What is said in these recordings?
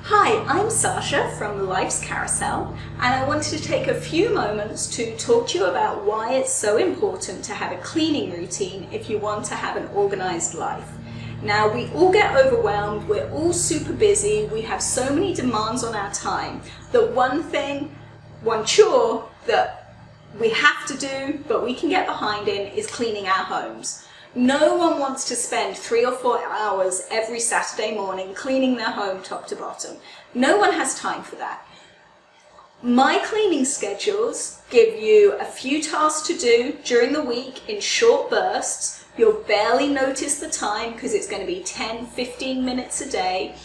Hi, I'm Sasha from Life's Carousel, and I wanted to take a few moments to talk to you about why it's so important to have a cleaning routine if you want to have an organized life. Now, we all get overwhelmed, we're all super busy, we have so many demands on our time that one chore that we have to do but we can get behind in is cleaning our homes. No one wants to spend 3 or 4 hours every Saturday morning cleaning their home top to bottom. No one has time for that. My cleaning schedules give you a few tasks to do during the week in short bursts. You'll barely notice the time because it's going to be 10-15 minutes a day,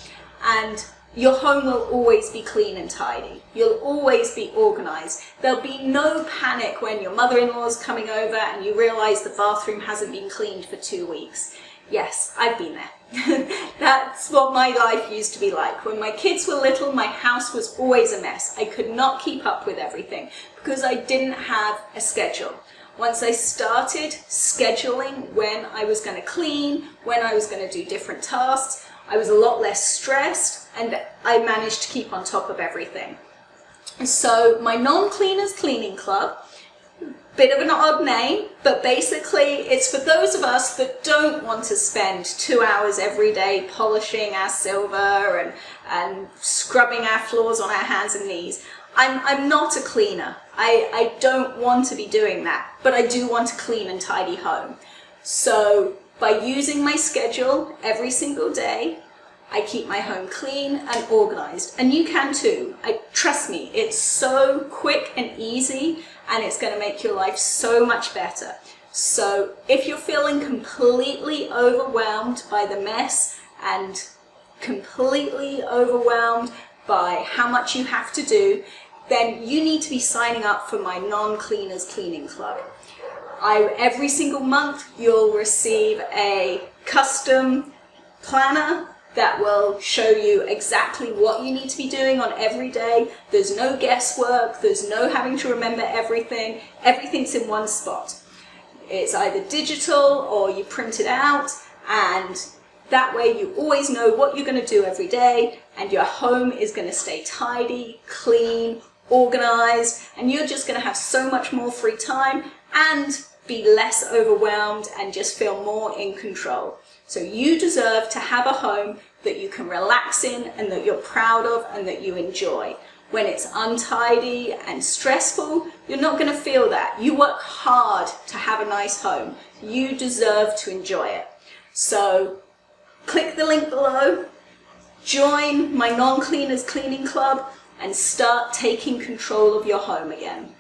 and your home will always be clean and tidy. You'll always be organized. There'll be no panic when your mother-in-law's coming over and you realize the bathroom hasn't been cleaned for 2 weeks. Yes, I've been there. That's what my life used to be like. When my kids were little, my house was always a mess. I could not keep up with everything because I didn't have a schedule. Once I started scheduling when I was going to clean, when I was going to do different tasks, I was a lot less stressed and I managed to keep on top of everything. So my non-cleaners cleaning club, bit of an odd name, but basically it's for those of us that don't want to spend 2 hours every day polishing our silver and scrubbing our floors on our hands and knees. I'm not a cleaner. I don't want to be doing that, but I do want a clean and tidy home. So by using my schedule every single day, I keep my home clean and organized. And you can too. Trust me, it's so quick and easy, and it's going to make your life so much better. So if you're feeling completely overwhelmed by the mess and completely overwhelmed by how much you have to do, then you need to be signing up for my non-cleaners cleaning club. Every single month you'll receive a custom planner that will show you exactly what you need to be doing on every day. There's no guesswork, there's no having to remember everything. Everything's in one spot. It's either digital or you print it out, and that way you always know what you're going to do every day, and your home is going to stay tidy, clean, organized, and you're just going to have so much more free time and be less overwhelmed and just feel more in control. So you deserve to have a home that you can relax in and that you're proud of and that you enjoy. When it's untidy and stressful, you're not going to feel that. You work hard to have a nice home. You deserve to enjoy it. So click the link below, join my non-cleaners cleaning club, and start taking control of your home again.